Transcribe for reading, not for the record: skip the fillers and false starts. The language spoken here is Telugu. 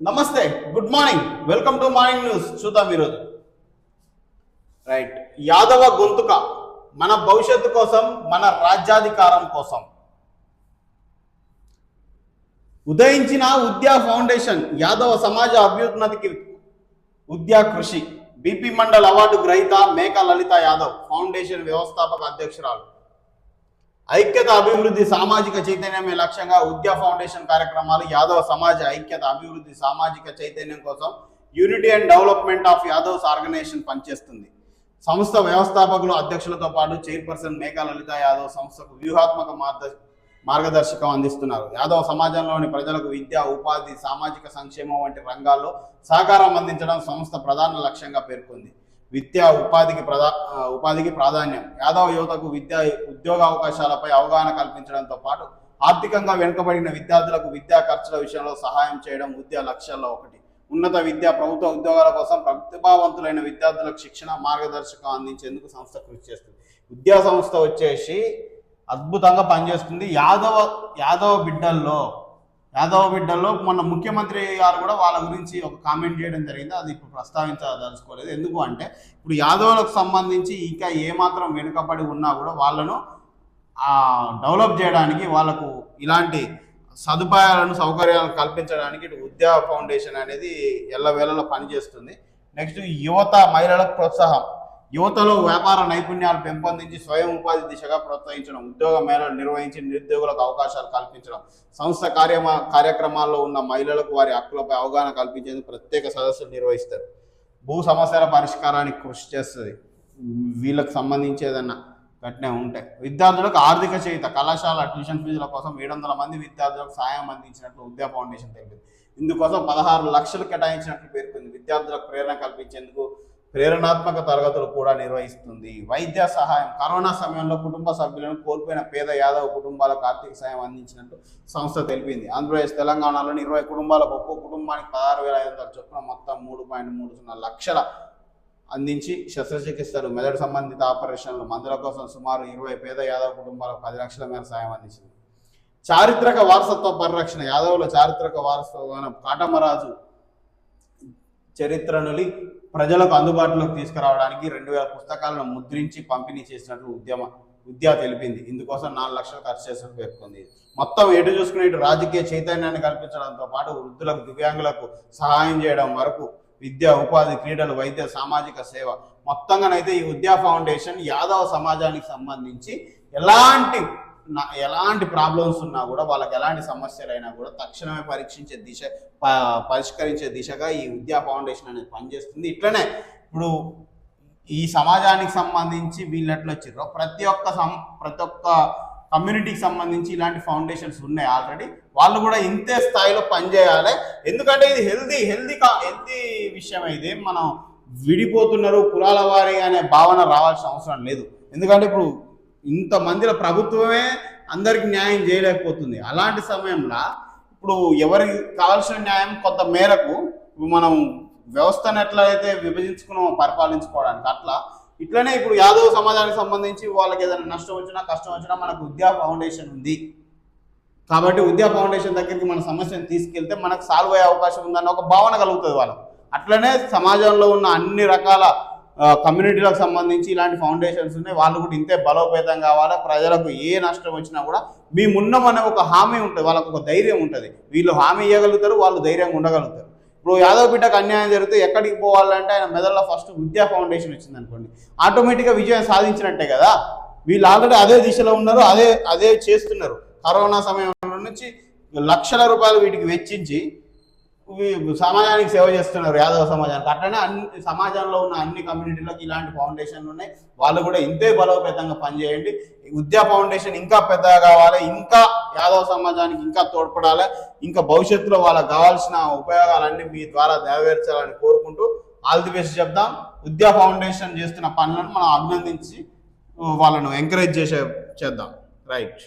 నమస్తే, good morning, welcome to morning news. చూద్దాం ఈరోజు. రైట్, యాదవ గొంతుక మన భవిష్యత్తు కోసం, మన రాజ్యాధికారం కోసం. ఉదయించిన ఉద్యా ఫౌండేషన్ యాదవ సమాజ అభ్యున్నతికి ఉద్యా కృషి. బీపీ మండల్ అవార్డు గ్రహీత మేకా లలిత యాదవ్ ఫౌండేషన్ వ్యవస్థాపక అధ్యక్షురాలు. ఐక్యత, అభివృద్ధి, సామాజిక చైతన్యమే లక్ష్యంగా ఉద్యా ఫౌండేషన్ కార్యక్రమాలు యాదవ సమాజ ఐక్యత, అభివృద్ధి, సామాజిక చైతన్యం కోసం unity and development of Yadavs organisation పనిచేస్తుంది. సంస్థ వ్యవస్థాపకులు, అధ్యక్షులతో పాటు చైర్పర్సన్ మేకా లలిత యాదవ్ సంస్థకు వ్యూహాత్మక మార్గదర్శకం అందిస్తున్నారు. యాదవ సమాజంలోని ప్రజలకు విద్య, ఉపాధి, సామాజిక సంక్షేమం వంటి రంగాల్లో సహకారం అందించడం సంస్థ ప్రధాన లక్ష్యంగా పేర్కొంది. విద్య, ఉపాధికి ప్రాధాన్యం. యాదవ యువతకు ఉద్యోగ అవకాశాలపై అవగాహన కల్పించడంతో పాటు ఆర్థికంగా వెనుకబడిన విద్యార్థులకు విద్యా ఖర్చుల విషయంలో సహాయం చేయడం ఉద్యా లక్ష్యాల్లో ఒకటి. ఉన్నత విద్య, ప్రభుత్వ ఉద్యోగాల కోసం ప్రతిభావంతులైన విద్యార్థులకు శిక్షణ, మార్గదర్శకం అందించేందుకు సంస్థ కృషి చేస్తుంది. విద్యా సంస్థ వచ్చేసి అద్భుతంగా పనిచేస్తుంది. యాదవ బిడ్డల్లో మొన్న ముఖ్యమంత్రి గారు కూడా వాళ్ళ గురించి ఒక కామెంట్ చేయడం జరిగింది. అది ఇప్పుడు ప్రస్తావించదలుచుకోలేదు. ఎందుకు అంటే ఇప్పుడు యాదవులకు సంబంధించి ఇంకా ఏమాత్రం వెనుకబడి ఉన్నా కూడా వాళ్ళను డెవలప్ చేయడానికి, వాళ్ళకు ఇలాంటి సౌకర్యాలను కల్పించడానికి ఇటు ఉద్యా ఫౌండేషన్ అనేది ఎల్లవేళలో పనిచేస్తుంది. నెక్స్ట్, యువత, మహిళలకు ప్రోత్సాహం. యువతలో వ్యాపార నైపుణ్యాలు పెంపొందించి స్వయం ఉపాధి దిశగా ప్రోత్సహించడం, ఉద్యోగ మేళలు నిర్వహించి నిరుద్యోగులకు అవకాశాలు కల్పించడం, సంస్థ కార్యక్రమాల్లో ఉన్న మహిళలకు వారి హక్కులపై అవగాహన కల్పించేందుకు ప్రత్యేక సదస్సులు నిర్వహిస్తారు. భూ సమస్యల పరిష్కారానికి కృషి చేస్తుంది. వీళ్ళకి సంబంధించి ఏదన్నా ఘటనే ఉంటే విద్యార్థులకు ఆర్థిక చేయుత. కళాశాల ట్యూషన్ ఫీజుల కోసం 700 మంది విద్యార్థులకు సాయం అందించినట్లు ఉద్యా ఫౌండేషన్ తెలిపింది. ఇందుకోసం 16 లక్షలు కేటాయించినట్లు పేర్కొంది. విద్యార్థులకు ప్రేరణ కల్పించేందుకు ప్రేరణాత్మక తరగతులు కూడా నిర్వహిస్తుంది. వైద్య సహాయం. కరోనా సమయంలో కుటుంబ సభ్యులను కోల్పోయిన పేద యాదవ కుటుంబాలకు ఆర్థిక సాయం అందించినట్టు సంస్థ తెలిపింది. ఆంధ్రప్రదేశ్, తెలంగాణలోని 20 కుటుంబాలకు ఒక్కో కుటుంబానికి 16,500 చొప్పున మొత్తం 3.30 లక్షల అందించి శస్త్రచికిత్సలు, మెదడు సంబంధిత ఆపరేషన్లు, మందుల కోసం సుమారు 20 పేద యాదవ కుటుంబాలకు 10 లక్షల మేర సాయం అందించింది. చారిత్రక వారసత్వ పరిరక్షణ. యాదవుల చారిత్రక వారసత్వం కాటమరాజు చరిత్రనులి ప్రజలకు అందుబాటులోకి తీసుకురావడానికి 2000 పుస్తకాలను ముద్రించి పంపిణీ చేసినట్లు ఉద్యా తెలిపింది. ఇందుకోసం 4 లక్షలు ఖర్చు చేసినట్టు పేర్కొంది. మొత్తం ఎటు చూసుకునే ఇటు రాజకీయ చైతన్యాన్ని కల్పించడంతో పాటు వృద్ధులకు, దివ్యాంగులకు సహాయం చేయడం వరకు విద్య, ఉపాధి, క్రీడలు, వైద్య, సామాజిక సేవ మొత్తంగానైతే ఈ ఉద్యా ఫౌండేషన్ యాదవ సమాజానికి సంబంధించి ఎలాంటి ప్రాబ్లమ్స్ ఉన్నా కూడా, వాళ్ళకి ఎలాంటి సమస్యలైనా కూడా తక్షణమే పరిష్కరించే దిశగా ఈ ఉద్యా ఫౌండేషన్ అనేది పనిచేస్తుంది. ఇట్లనే ఇప్పుడు ఈ సమాజానికి సంబంధించి వీళ్ళు ఎట్లా వచ్చారో ప్రతి ఒక్క కమ్యూనిటీకి సంబంధించి ఇలాంటి ఫౌండేషన్స్ ఉన్నాయి ఆల్రెడీ. వాళ్ళు కూడా ఇంతే స్థాయిలో పనిచేయాలి. ఎందుకంటే ఇది హెల్దీ విషయం. ఇది మనం విడిపోతున్నారు కులాల వారి అనే భావన రావాల్సిన అవసరం లేదు. ఎందుకంటే ఇప్పుడు ఇంతమందిలో ప్రభుత్వమే అందరికి న్యాయం చేయలేకపోతుంది. అలాంటి సమయంలో ఇప్పుడు ఎవరికి కావాల్సిన న్యాయం కొంత మేరకు మనం వ్యవస్థను ఎట్లయితే విభజించుకున్నామో పరిపాలించుకోవడానికి ఇట్లనే ఇప్పుడు యాదవ సమాజానికి సంబంధించి వాళ్ళకి ఏదైనా నష్టం వచ్చినా, కష్టం వచ్చినా మనకు ఉద్యా ఫౌండేషన్ ఉంది కాబట్టి ఉద్యా ఫౌండేషన్ దగ్గరికి మన సమస్యను తీసుకెళ్తే మనకు సాల్వ్ అయ్యే అవకాశం ఉందన్న ఒక భావన కలుగుతుంది వాళ్ళకు. అట్లనే సమాజంలో ఉన్న అన్ని రకాల కమ్యూనిటీలకు సంబంధించి ఇలాంటి ఫౌండేషన్స్ ఉన్నాయి. వాళ్ళు కూడా ఇంతే బలోపేతం కావాలి. ప్రజలకు ఏ నష్టం వచ్చినా కూడా మేమున్నామనే ఒక హామీ ఉంటుంది, వాళ్ళకు ఒక ధైర్యం ఉంటుంది. వీళ్ళు హామీ ఇవ్వగలుగుతారు, వాళ్ళు ధైర్యంగా ఉండగలుగుతారు. ఇప్పుడు యాదవ్ బిడ్డకు అన్యాయం జరిగితే ఎక్కడికి పోవాలంటే ఆయన మెదడులో ఫస్ట్ ఉద్యా ఫౌండేషన్ వచ్చింది అనుకోండి, ఆటోమేటిక్గా విజయం సాధించినట్టే కదా. వీళ్ళు ఆల్రెడీ అదే దిశలో ఉన్నారు, అదే చేస్తున్నారు. కరోనా సమయంలో నుంచి లక్షల రూపాయలు వీటికి వెచ్చించి సమాజానికి సేవ చేస్తున్నారు, యాదవ సమాజానికి. అట్లనే సమాజంలో ఉన్న అన్ని కమ్యూనిటీలకు ఇలాంటి ఫౌండేషన్లు ఉన్నాయి. వాళ్ళు కూడా ఇంతే బలోపేతంగా పనిచేయండి. ఉద్యా ఫౌండేషన్ ఇంకా పెద్దగా కావాలి, ఇంకా యాదవ సమాజానికి ఇంకా తోడ్పడాలి. ఇంకా భవిష్యత్తులో వాళ్ళకి కావాల్సిన ఉపయోగాలన్నీ మీ ద్వారా నెరవేర్చాలని కోరుకుంటూ ఆల్ ది బెస్ట్ చెప్దాం. ఉద్యా ఫౌండేషన్ చేస్తున్న పనులను మనం అభినందించి వాళ్ళను ఎంకరేజ్ చేద్దాం. రైట్.